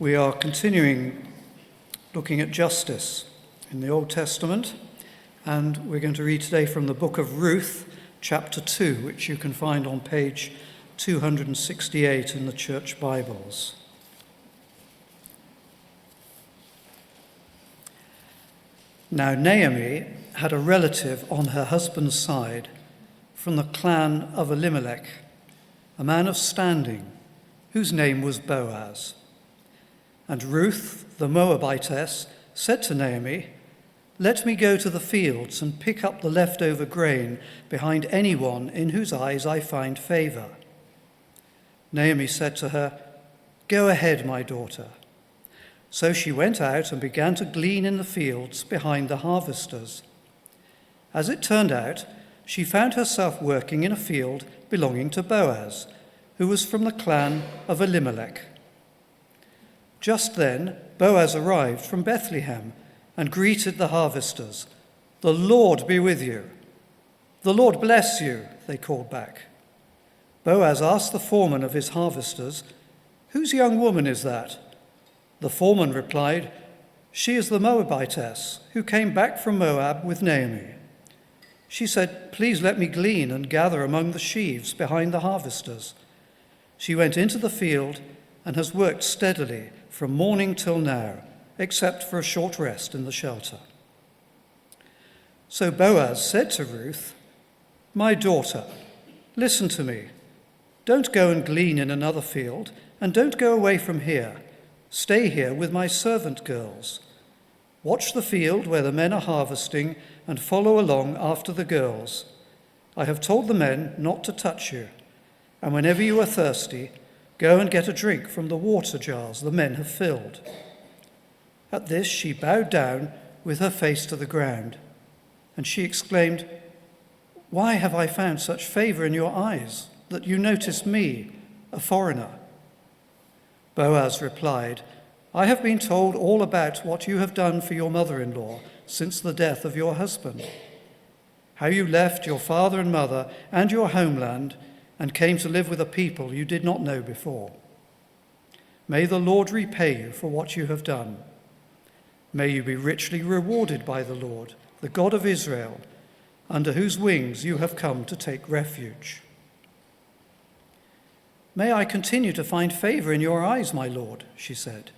We are continuing looking at justice in the Old Testament, and we're going to read today from the book of Ruth, chapter 2, which you can find on page 268 in the church Bibles. Now Naomi had a relative on her husband's side from the clan of Elimelech, a man of standing, whose name was Boaz. And Ruth, the Moabitess, said to Naomi, "Let me go to the fields and pick up the leftover grain behind anyone in whose eyes I find favor." Naomi said to her, "Go ahead, my daughter." So she went out and began to glean in the fields behind the harvesters. As it turned out, she found herself working in a field belonging to Boaz, who was from the clan of Elimelech. Just then, Boaz arrived from Bethlehem and greeted the harvesters. "The Lord be with you." "The Lord bless you," they called back. Boaz asked the foreman of his harvesters, "Whose young woman is that?" The foreman replied, "She is the Moabitess who came back from Moab with Naomi. She said, 'Please let me glean and gather among the sheaves behind the harvesters.' She went into the field and has worked steadily from morning till now, except for a short rest in the shelter." So Boaz said to Ruth, "My daughter, listen to me. Don't go and glean in another field, and don't go away from here. Stay here with my servant girls. Watch the field where the men are harvesting and follow along after the girls. I have told the men not to touch you, and whenever you are thirsty, go and get a drink from the water jars the men have filled." At this she bowed down with her face to the ground, and she exclaimed, "Why have I found such favor in your eyes, that you notice me, a foreigner?" Boaz replied, "I have been told all about what you have done for your mother-in-law since the death of your husband, how you left your father and mother and your homeland and came to live with a people you did not know before. May the Lord repay you for what you have done. May you be richly rewarded by the Lord, the God of Israel, under whose wings you have come to take refuge." "May I continue to find favor in your eyes, my lord," she said.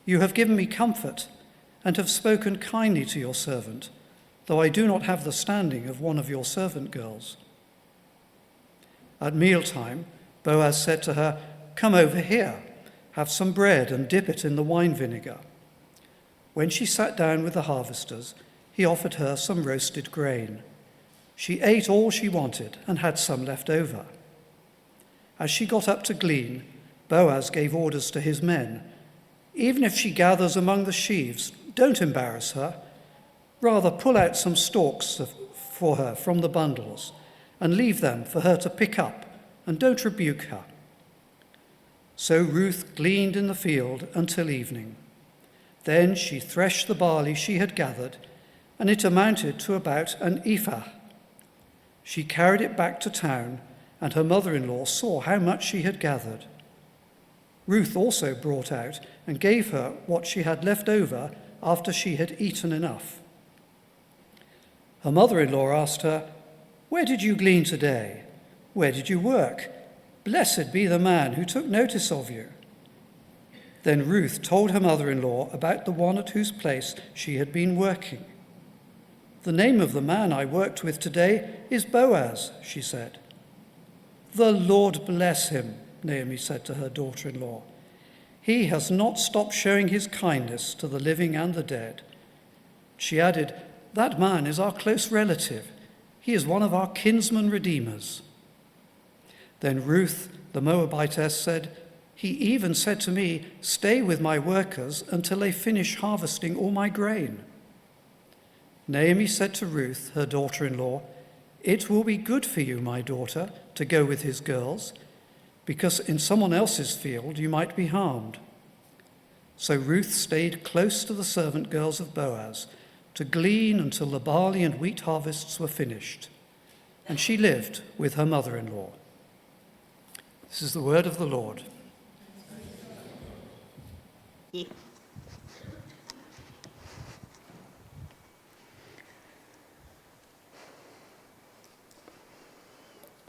"You have given me comfort and have spoken kindly to your servant, though I do not have the standing of one of your servant girls." At mealtime, Boaz said to her, "Come over here, have some bread and dip it in the wine vinegar." When she sat down with the harvesters, he offered her some roasted grain. She ate all she wanted and had some left over. As she got up to glean, Boaz gave orders to his men, "Even if she gathers among the sheaves, don't embarrass her. Rather pull out some stalks for her from the bundles and leave them for her to pick up, and don't rebuke her." So Ruth gleaned in the field until evening. Then she threshed the barley she had gathered, and it amounted to about an ephah. She carried it back to town, and her mother-in-law saw how much she had gathered. Ruth also brought out and gave her what she had left over after she had eaten enough. Her mother-in-law asked her, "Where did you glean today? Where did you work? Blessed be the man who took notice of you." Then Ruth told her mother-in-law about the one at whose place she had been working. "The name of the man I worked with today is Boaz," she said. "The Lord bless him," Naomi said to her daughter-in-law. "He has not stopped showing his kindness to the living and the dead." She added, "That man is our close relative. He is one of our kinsman redeemers." Then Ruth, the Moabitess, said, "He even said to me, 'Stay with my workers until they finish harvesting all my grain.'" Naomi said to Ruth, her daughter-in-law, "It will be good for you, my daughter, to go with his girls, because in someone else's field you might be harmed." So Ruth stayed close to the servant girls of Boaz to glean until the barley and wheat harvests were finished, and she lived with her mother-in-law. This is the word of the Lord. you.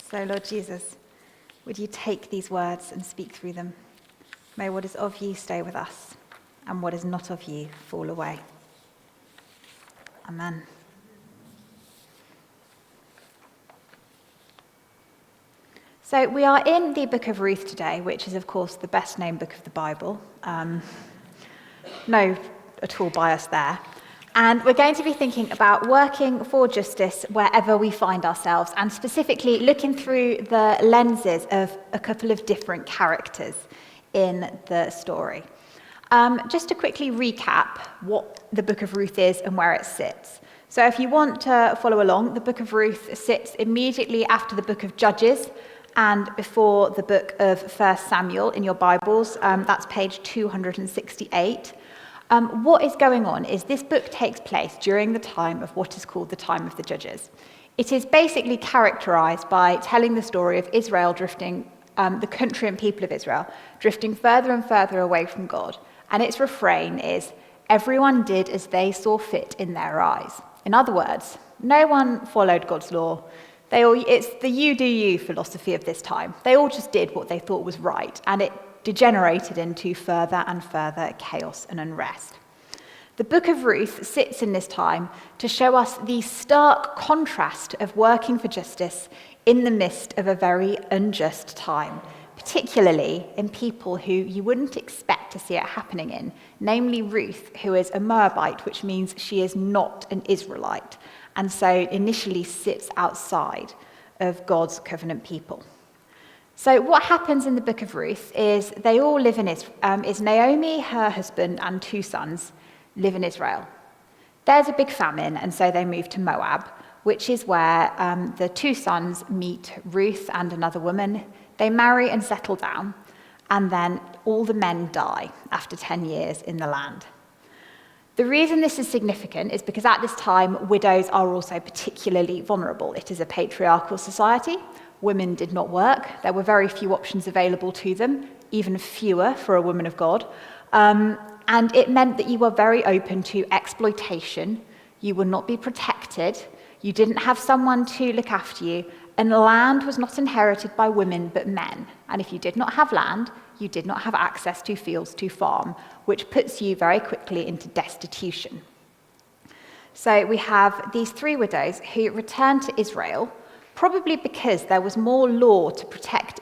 So, Lord Jesus, would you take these words and speak through them? May what is of you stay with us, and what is not of you fall away. Amen. So we are in the book of Ruth today, which is, of course, the best named book of the Bible. No at all bias there. And we're going to be thinking about working for justice wherever we find ourselves, and specifically looking through the lenses of a couple of different characters in the story. Just to quickly recap what the book of Ruth is and where it sits. So if you want to follow along, the book of Ruth sits immediately after the book of Judges and before the book of 1 Samuel in your Bibles. That's page 268. What is going on is this book takes place during the time of what is called the time of the Judges. It is basically characterized by telling the story of Israel drifting, the country and people of Israel, drifting further and further away from God. And its refrain is, everyone did as they saw fit in their eyes. In other words, no one followed God's law. It's the you do you philosophy of this time. They all just did what they thought was right, and it degenerated into further and further chaos and unrest. The book of Ruth sits in this time to show us the stark contrast of working for justice in the midst of a very unjust time, particularly in people who you wouldn't expect to see it happening in, namely Ruth, who is a Moabite, which means she is not an Israelite, and so initially sits outside of God's covenant people. So what happens in the book of Ruth is they all live in Israel. Is Naomi, her husband, and 2 sons live in Israel. There's a big famine, and so they move to Moab, which is where the 2 sons meet Ruth and another woman. They marry and settle down, and then all the men die after 10 years in the land. The reason this is significant is because at this time, widows are also particularly vulnerable. It is a patriarchal society. Women did not work. There were very few options available to them, even fewer for a woman of God. And it meant that you were very open to exploitation. You would not be protected. You didn't have someone to look after you. And land was not inherited by women but men. And if you did not have land, you did not have access to fields to farm, which puts you very quickly into destitution. So we have these 3 widows who return to Israel, probably because there was more law to protect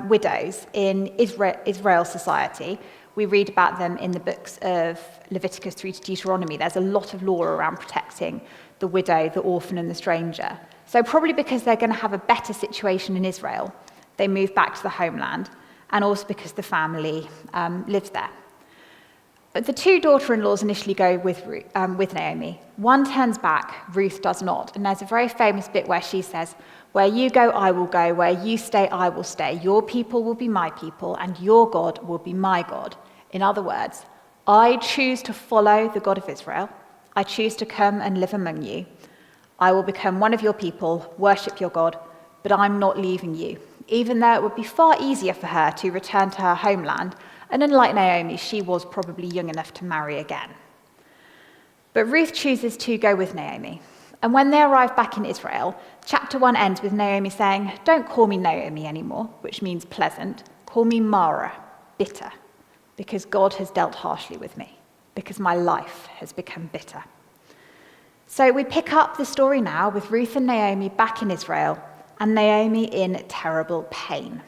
widows in Israel society. We read about them in the books of Leviticus through to Deuteronomy. There's a lot of law around protecting the widow, the orphan, and the stranger. So probably because they're going to have a better situation in Israel, they move back to the homeland, and also because the family lives there. But the 2 daughter-in-laws initially go with Naomi. One turns back, Ruth does not. And there's a very famous bit where she says, where you go, I will go. Where you stay, I will stay. Your people will be my people, and your God will be my God. In other words, I choose to follow the God of Israel. I choose to come and live among you. I will become one of your people, worship your God, but I'm not leaving you. Even though it would be far easier for her to return to her homeland, and unlike Naomi, she was probably young enough to marry again. But Ruth chooses to go with Naomi. And when they arrive back in Israel, chapter 1 ends with Naomi saying, don't call me Naomi anymore, which means pleasant. Call me Mara, bitter, because God has dealt harshly with me, because my life has become bitter. So we pick up the story now with Ruth and Naomi back in Israel, and Naomi in terrible pain.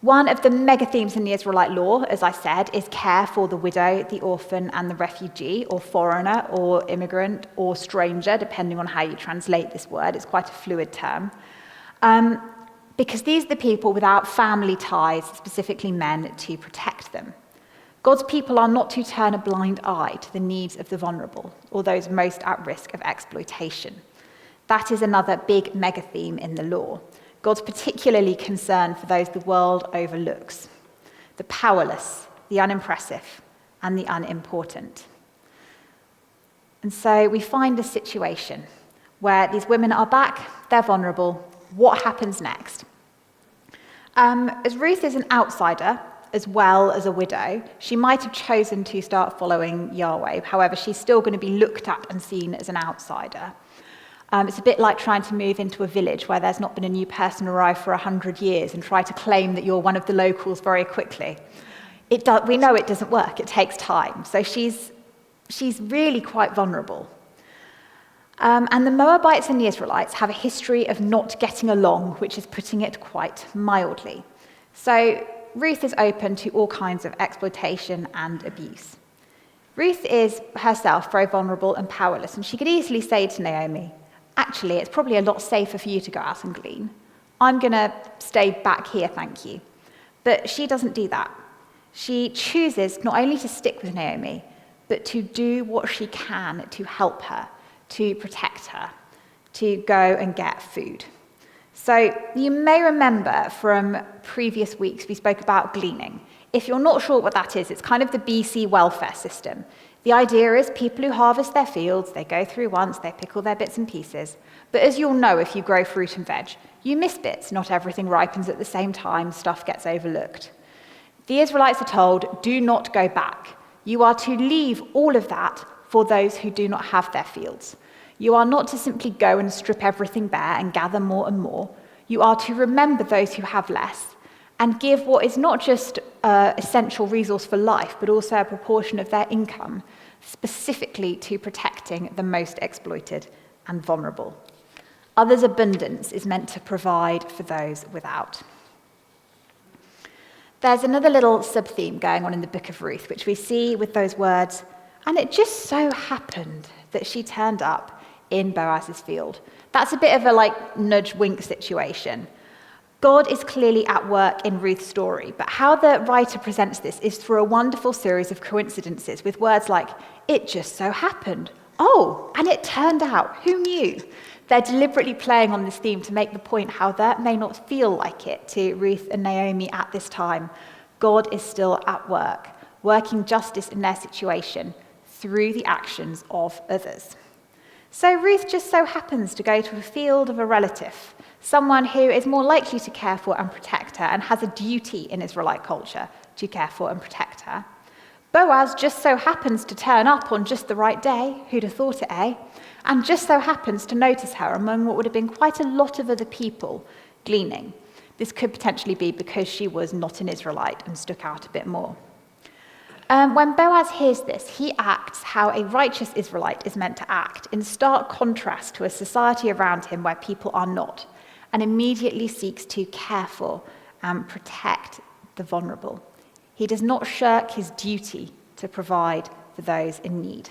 One of the mega themes in the Israelite law, as I said, is care for the widow, the orphan, and the refugee, or foreigner, or immigrant, or stranger, depending on how you translate this word. It's quite a fluid term. Because these are the people without family ties, specifically men, to protect them. God's people are not to turn a blind eye to the needs of the vulnerable, or those most at risk of exploitation. That is another big mega theme in the law. God's particularly concerned for those the world overlooks, the powerless, the unimpressive, and the unimportant. And so we find a situation where these women are back, they're vulnerable. What happens next? As Ruth is an outsider, as well as a widow, she might have chosen to start following Yahweh. However, she's still going to be looked at and seen as an outsider. It's a bit like trying to move into a village where there's not been a new person arrive for 100 years and try to claim that you're one of the locals very quickly. We know it doesn't work. It takes time. So she's really quite vulnerable. And the Moabites and the Israelites have a history of not getting along, which is putting it quite mildly. So Ruth is open to all kinds of exploitation and abuse. Ruth is herself very vulnerable and powerless, and she could easily say to Naomi, actually, it's probably a lot safer for you to go out and glean. I'm going to stay back here, thank you. But she doesn't do that. She chooses not only to stick with Naomi, but to do what she can to help her, to protect her, to go and get food. So you may remember from previous weeks we spoke about gleaning. If you're not sure what that is, it's kind of the BC welfare system. The idea is people who harvest their fields, they go through once, they pick all their bits and pieces. But as you'll know if you grow fruit and veg, you miss bits. Not everything ripens at the same time, stuff gets overlooked. The Israelites are told, do not go back. You are to leave all of that for those who do not have their fields. You are not to simply go and strip everything bare and gather more and more. You are to remember those who have less and give what is not just an essential resource for life, but also a proportion of their income, specifically to protecting the most exploited and vulnerable. Others' abundance is meant to provide for those without. There's another little sub-theme going on in the book of Ruth, which we see with those words, and it just so happened that she turned up in Boaz's field. That's a bit of a nudge-wink situation. God is clearly at work in Ruth's story, but how the writer presents this is through a wonderful series of coincidences with words like, it just so happened. Oh, and it turned out. Who knew? They're deliberately playing on this theme to make the point how that may not feel like it to Ruth and Naomi at this time. God is still at work, working justice in their situation through the actions of others. So Ruth just so happens to go to a field of a relative, someone who is more likely to care for and protect her and has a duty in Israelite culture to care for and protect her. Boaz just so happens to turn up on just the right day, who'd have thought it, eh? And just so happens to notice her among what would have been quite a lot of other people gleaning. This could potentially be because she was not an Israelite and stuck out a bit more. When Boaz hears this, he acts how a righteous Israelite is meant to act, in stark contrast to a society around him where people are not, and immediately seeks to care for and protect the vulnerable. He does not shirk his duty to provide for those in need.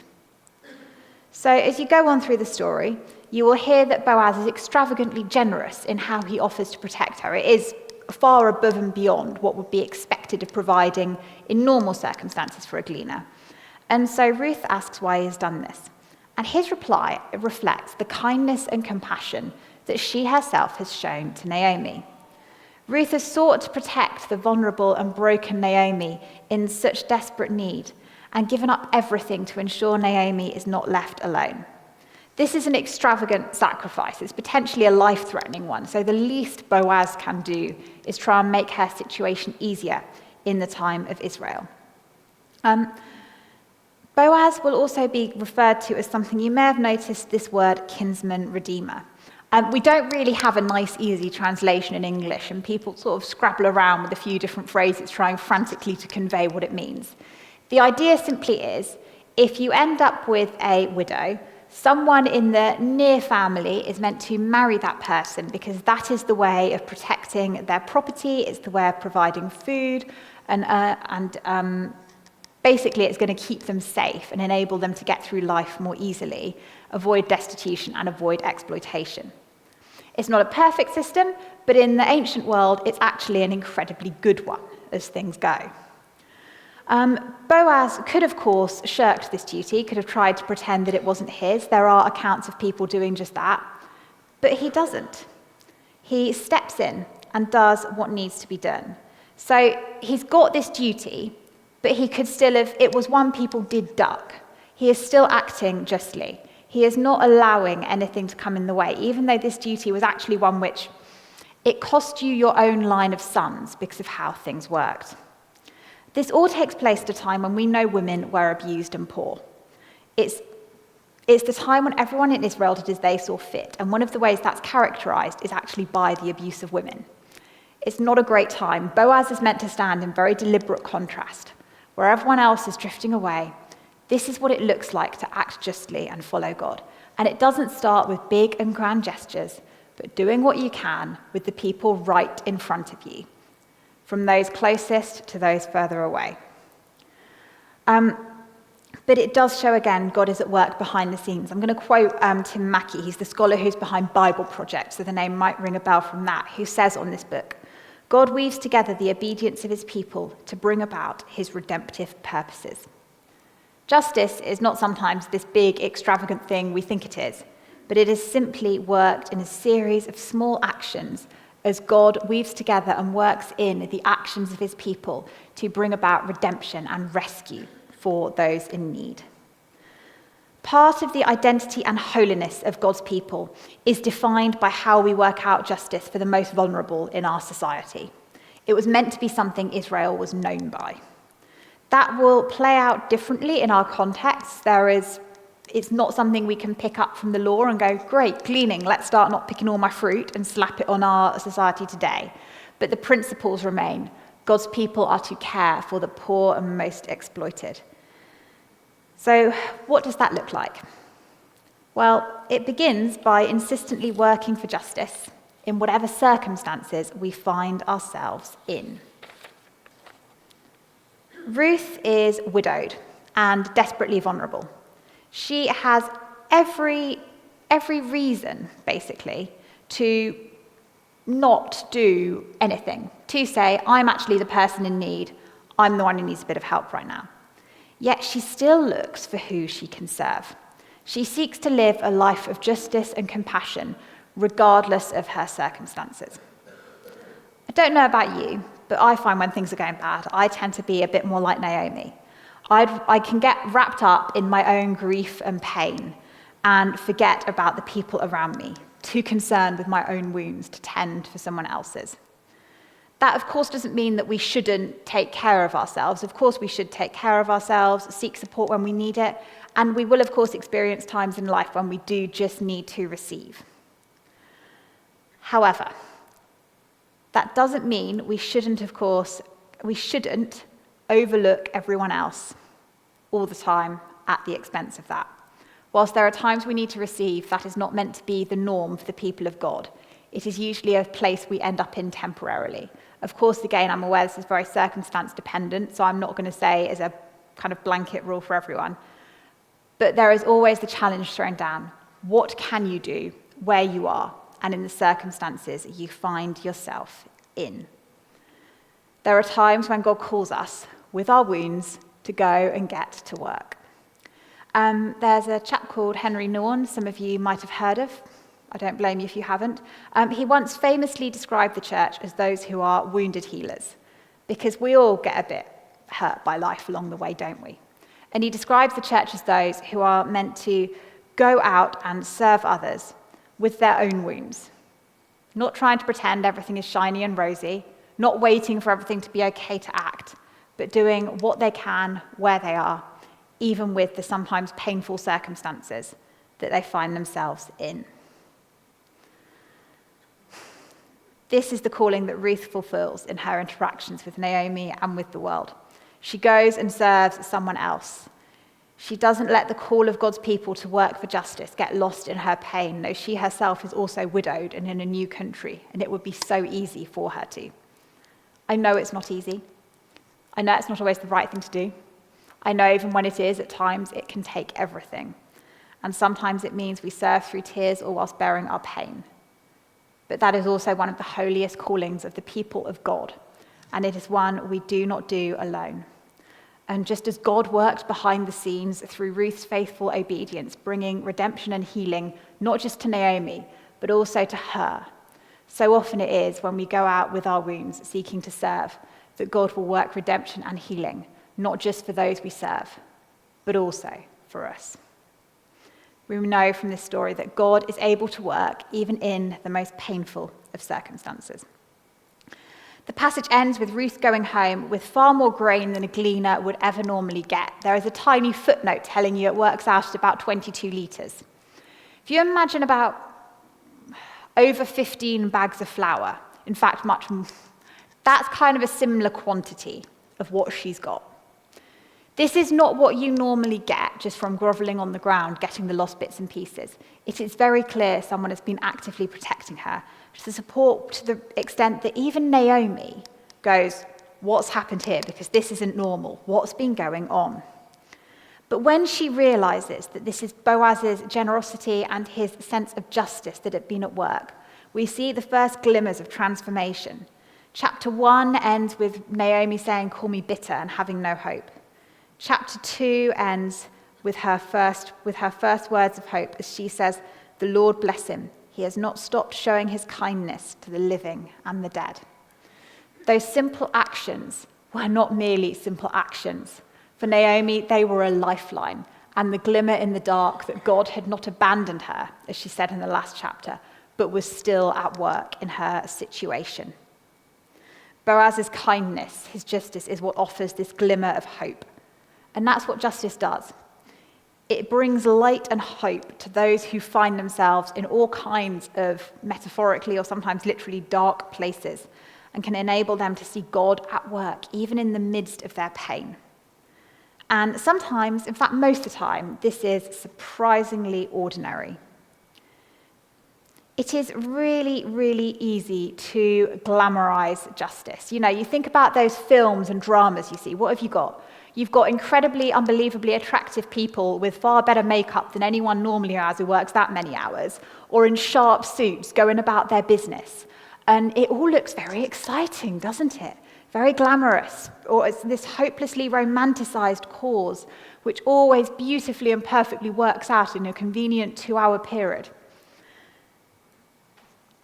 So as you go on through the story, you will hear that Boaz is extravagantly generous in how he offers to protect her. It is far above and beyond what would be expected of providing in normal circumstances for a gleaner. And so Ruth asks why he's done this. And his reply reflects the kindness and compassion that she herself has shown to Naomi. Ruth has sought to protect the vulnerable and broken Naomi in such desperate need and given up everything to ensure Naomi is not left alone. This is an extravagant sacrifice. It's potentially a life-threatening one. So the least Boaz can do is try and make her situation easier in the time of Israel. Boaz will also be referred to as something you may have noticed, this word kinsman redeemer. We don't really have a nice, easy translation in English, and people sort of scrabble around with a few different phrases trying frantically to convey what it means. The idea simply is, if you end up with a widow, someone in the near family is meant to marry that person because that is the way of protecting their property, it's the way of providing food, and basically it's going to keep them safe and enable them to get through life more easily, avoid destitution and avoid exploitation. It's not a perfect system, but in the ancient world, it's actually an incredibly good one as things go. Boaz could, of course, shirked this duty, could have tried to pretend that it wasn't his. There are accounts of people doing just that. But he doesn't. He steps in and does what needs to be done. So he's got this duty, but he could still have, it was one people did duck. He is still acting justly. He is not allowing anything to come in the way, even though this duty was actually one which it cost you your own line of sons because of how things worked. This all takes place at a time when we know women were abused and poor. It's the time when everyone in Israel did as they saw fit, and one of the ways that's characterized is actually by the abuse of women. It's not a great time. Boaz is meant to stand in very deliberate contrast. Where everyone else is drifting away, this is what it looks like to act justly and follow God. And it doesn't start with big and grand gestures, but doing what you can with the people right in front of you, from those closest to those further away. But it does show again God is at work behind the scenes. I'm going to quote Tim Mackey. He's the scholar who's behind Bible Project, so the name might ring a bell from that, who says on this book, God weaves together the obedience of his people to bring about his redemptive purposes. Justice is not sometimes this big, extravagant thing we think it is, but it is simply worked in a series of small actions as God weaves together and works in the actions of his people to bring about redemption and rescue for those in need. Part of the identity and holiness of God's people is defined by how we work out justice for the most vulnerable in our society. It was meant to be something Israel was known by. That will play out differently in our context. It's not something we can pick up from the law and go, great, cleaning, let's start not picking all my fruit and slap it on our society today. But the principles remain. God's people are to care for the poor and most exploited. So what does that look like? Well, it begins by insistently working for justice in whatever circumstances we find ourselves in. Ruth is widowed and desperately vulnerable. She has every reason, basically, to not do anything, to say, I'm actually the person in need, I'm the one who needs a bit of help right now. Yet she still looks for who she can serve. She seeks to live a life of justice and compassion, regardless of her circumstances. I don't know about you, but I find when things are going bad, I tend to be a bit more like Naomi. I can get wrapped up in my own grief and pain and forget about the people around me, too concerned with my own wounds to tend for someone else's. That, of course, doesn't mean that we shouldn't take care of ourselves. Of course, we should take care of ourselves, seek support when we need it, and we will, of course, experience times in life when we do just need to receive. However, that doesn't mean we shouldn't overlook everyone else all the time at the expense of that. Whilst there are times we need to receive, that is not meant to be the norm for the people of God. It is usually a place we end up in temporarily. Of course, again, I'm aware this is very circumstance dependent, so I'm not going to say as a kind of blanket rule for everyone. But there is always the challenge thrown down. What can you do where you are and in the circumstances you find yourself in? There are times when God calls us, with our wounds, to go and get to work. There's a chap called Henry Nouwen, some of you might have heard of. I don't blame you if you haven't. He once famously described the church as those who are wounded healers, because we all get a bit hurt by life along the way, don't we? And he describes the church as those who are meant to go out and serve others with their own wounds, not trying to pretend everything is shiny and rosy, not waiting for everything to be okay to act, but doing what they can where they are, even with the sometimes painful circumstances that they find themselves in. This is the calling that Ruth fulfills in her interactions with Naomi and with the world. She goes and serves someone else. She doesn't let the call of God's people to work for justice get lost in her pain, though she herself is also widowed and in a new country, and it would be so easy for her to. I know it's not easy. I know it's not always the right thing to do. I know even when it is, at times it can take everything. And sometimes it means we serve through tears or whilst bearing our pain. But that is also one of the holiest callings of the people of God, and it is one we do not do alone. And just as God worked behind the scenes through Ruth's faithful obedience, bringing redemption and healing, not just to Naomi, but also to her, so often it is when we go out with our wounds seeking to serve, that God will work redemption and healing, not just for those we serve, but also for us. We know from this story that God is able to work even in the most painful of circumstances. The passage ends with Ruth going home with far more grain than a gleaner would ever normally get. There is a tiny footnote telling you it works out at about 22 litres. If you imagine about over 15 bags of flour, in fact, much more, that's kind of a similar quantity of what she's got. This is not what you normally get just from grovelling on the ground, getting the lost bits and pieces. It is very clear someone has been actively protecting her, to support to the extent that even Naomi goes, what's happened here? Because this isn't normal. What's been going on? But when she realizes that this is Boaz's generosity and his sense of justice that had been at work, we see the first glimmers of transformation. Chapter 1 ends with Naomi saying, "Call me bitter," and having no hope. Chapter 2 ends with her first words of hope as she says, "The Lord bless him. He has not stopped showing his kindness to the living and the dead." Those simple actions were not merely simple actions. For Naomi, they were a lifeline and the glimmer in the dark that God had not abandoned her, as she said in the last chapter, but was still at work in her situation. Boaz's kindness, his justice, is what offers this glimmer of hope. And that's what justice does. It brings light and hope to those who find themselves in all kinds of, metaphorically or sometimes literally, dark places, and can enable them to see God at work, even in the midst of their pain. And sometimes, in fact most of the time, this is surprisingly ordinary. It is really, really easy to glamorize justice. You know, you think about those films and dramas you see. What have you got? You've got incredibly, unbelievably attractive people with far better makeup than anyone normally has who works that many hours, or in sharp suits going about their business. And it all looks very exciting, doesn't it? Very glamorous. Or it's this hopelessly romanticized cause, which always beautifully and perfectly works out in a convenient 2-hour period.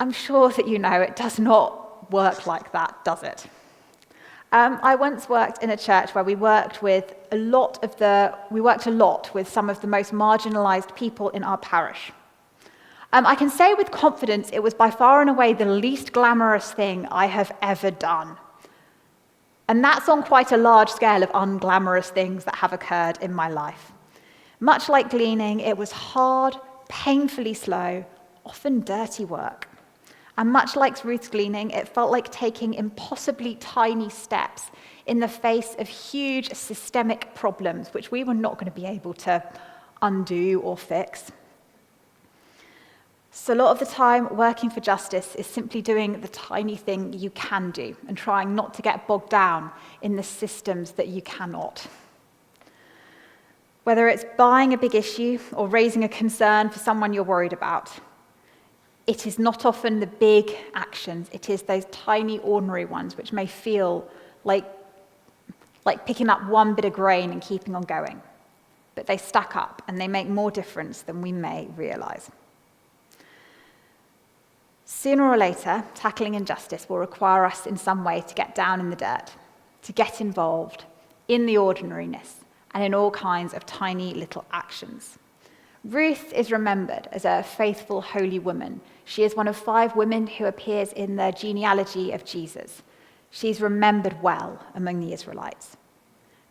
I'm sure that you know it does not work like that, does it? I once worked in a church where we worked a lot with some of the most marginalized people in our parish. I can say with confidence it was by far and away the least glamorous thing I have ever done. And that's on quite a large scale of unglamorous things that have occurred in my life. Much like gleaning, it was hard, painfully slow, often dirty work. And much like Ruth's gleaning, it felt like taking impossibly tiny steps in the face of huge systemic problems, which we were not going to be able to undo or fix. So a lot of the time, working for justice is simply doing the tiny thing you can do and trying not to get bogged down in the systems that you cannot. Whether it's buying a big issue or raising a concern for someone you're worried about, it is not often the big actions, it is those tiny, ordinary ones which may feel like picking up one bit of grain and keeping on going. But they stack up and they make more difference than we may realize. Sooner or later, tackling injustice will require us in some way to get down in the dirt, to get involved in the ordinariness and in all kinds of tiny little actions. Ruth is remembered as a faithful, holy woman. She is one of 5 women who appears in the genealogy of Jesus. She's remembered well among the Israelites.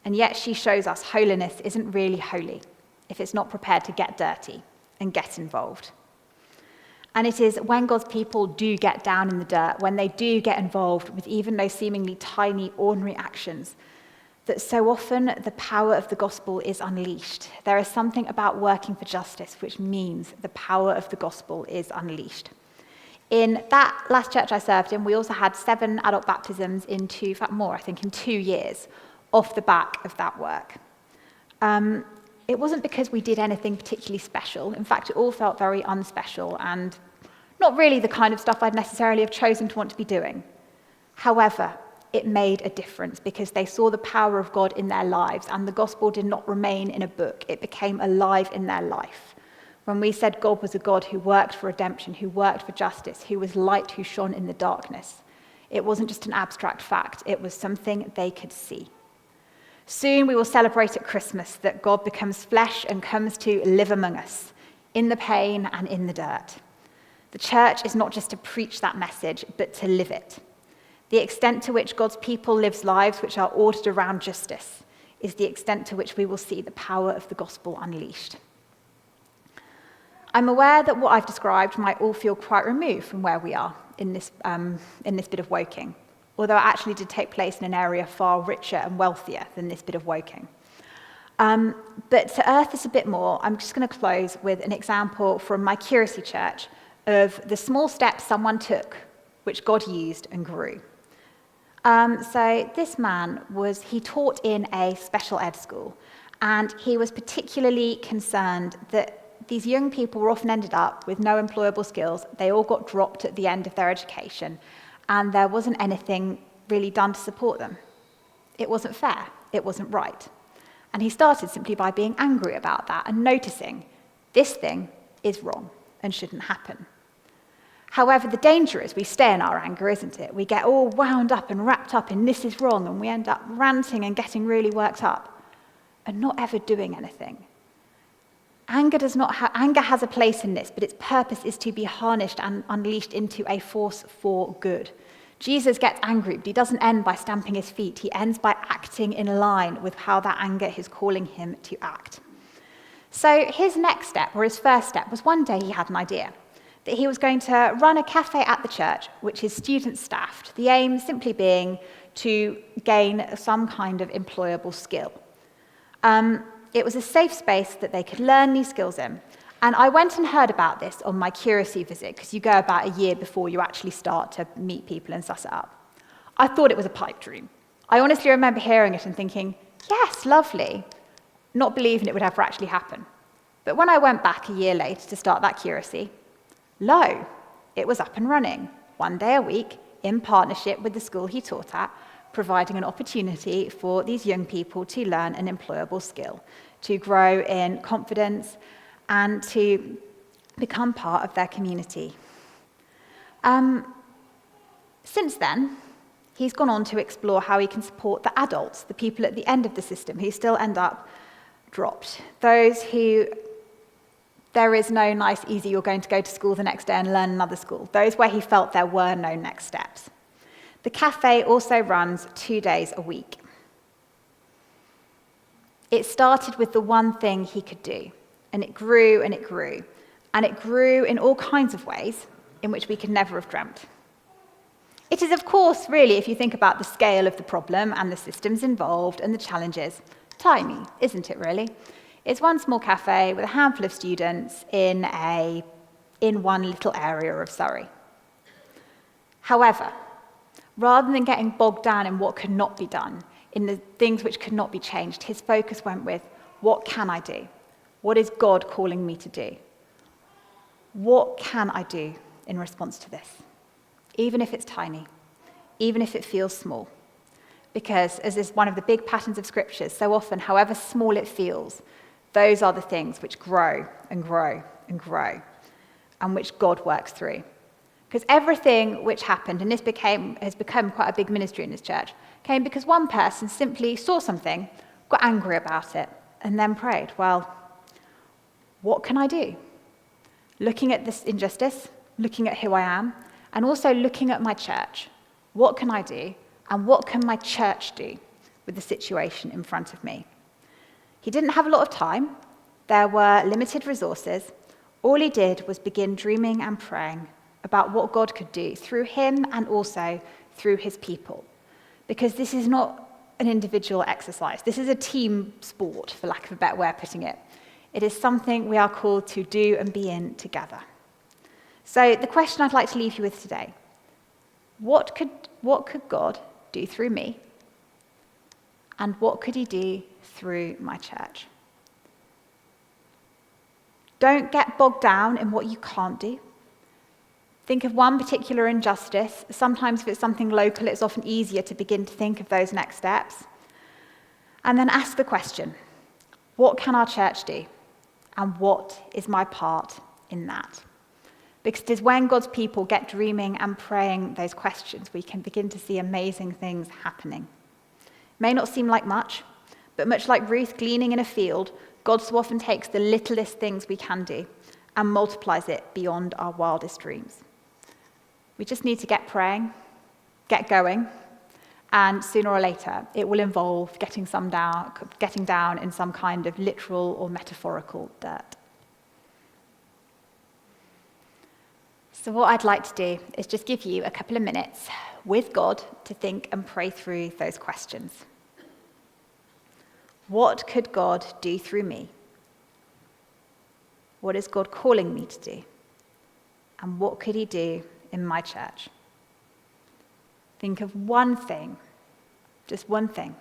And yet she shows us holiness isn't really holy if it's not prepared to get dirty and get involved. And it is when God's people do get down in the dirt, when they do get involved with even those seemingly tiny, ordinary actions, that so often the power of the gospel is unleashed. There is something about working for justice which means the power of the gospel is unleashed. In that last church I served in, we also had 7 adult baptisms in 2 years, off the back of that work. It wasn't because we did anything particularly special. In fact, it all felt very unspecial and not really the kind of stuff I'd necessarily have chosen to want to be doing. However, it made a difference because they saw the power of God in their lives, and the gospel did not remain in a book. It became alive in their life. When we said God was a God who worked for redemption, who worked for justice, who was light, who shone in the darkness, it wasn't just an abstract fact, it was something they could see. Soon we will celebrate at Christmas that God becomes flesh and comes to live among us, in the pain and in the dirt. The church is not just to preach that message, but to live it. The extent to which God's people lives lives which are ordered around justice is the extent to which we will see the power of the gospel unleashed. I'm aware that what I've described might all feel quite removed from where we are in this bit of Woking, although it actually did take place in an area far richer and wealthier than this bit of Woking. But to earth this a bit more, I'm just going to close with an example from my Curacy Church of the small steps someone took, which God used and grew. So this man he taught in a special ed school, and he was particularly concerned that these young people were often ended up with no employable skills. They all got dropped at the end of their education, and there wasn't anything really done to support them. It wasn't fair. It wasn't right. And he started simply by being angry about that and noticing this thing is wrong and shouldn't happen. However, the danger is we stay in our anger, isn't it? We get all wound up and wrapped up in this is wrong, and we end up ranting and getting really worked up and not ever doing anything. Anger has a place in this, but its purpose is to be harnessed and unleashed into a force for good. Jesus gets angry, but he doesn't end by stamping his feet. He ends by acting in line with how that anger is calling him to act. So his next step, or his first step, was one day he had an idea that he was going to run a cafe at the church, which is student-staffed, the aim simply being to gain some kind of employable skill. It was a safe space that they could learn these skills in. And I went and heard about this on my curacy visit, because you go about a year before you actually start to meet people and suss it up. I thought it was a pipe dream. I honestly remember hearing it and thinking, yes, lovely, not believing it would ever actually happen. But when I went back a year later to start that curacy, lo, it was up and running, one day a week, in partnership with the school he taught at, providing an opportunity for these young people to learn an employable skill, to grow in confidence, and to become part of their community. Since then, he's gone on to explore how he can support the adults, the people at the end of the system who still end up dropped, those who there is no nice, easy, you're going to go to school the next day and learn another school, those where he felt there were no next steps. The cafe also runs 2 days a week. It started with the one thing he could do, and it grew and it grew, and it grew in all kinds of ways in which we could never have dreamt. It is, of course, really, if you think about the scale of the problem and the systems involved and the challenges, tiny, isn't it really? It's one small cafe with a handful of students in one little area of Surrey. However, rather than getting bogged down in what could not be done, in the things which could not be changed, his focus went with, what can I do? What is God calling me to do? What can I do in response to this? Even if it's tiny, even if it feels small. Because, as is one of the big patterns of scriptures, so often, however small it feels, those are the things which grow and grow and grow, and which God works through. Because everything which happened, and this has become quite a big ministry in this church, came because one person simply saw something, got angry about it, and then prayed, well, what can I do? Looking at this injustice, looking at who I am, and also looking at my church. What can I do? And what can my church do with the situation in front of me? He didn't have a lot of time. There were limited resources. All he did was begin dreaming and praying about what God could do through him and also through his people. Because this is not an individual exercise. This is a team sport, for lack of a better way of putting it. It is something we are called to do and be in together. So the question I'd like to leave you with today, what could God do through me? And what could he do through my church? Don't get bogged down in what you can't do. Think of one particular injustice. Sometimes if it's something local, it's often easier to begin to think of those next steps. And then ask the question, what can our church do? And what is my part in that? Because it is when God's people get dreaming and praying those questions, we can begin to see amazing things happening. It may not seem like much, but much like Ruth gleaning in a field, God so often takes the littlest things we can do and multiplies it beyond our wildest dreams. We just need to get praying, get going, and sooner or later it will involve getting down in some kind of literal or metaphorical dirt. So what I'd like to do is just give you a couple of minutes with God to think and pray through those questions. What could God do through me? What is God calling me to do? And what could he do in my church? Think of one thing, just one thing,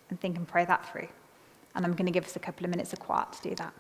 and think and pray that through. And I'm going to give us a couple of minutes of quiet to do that.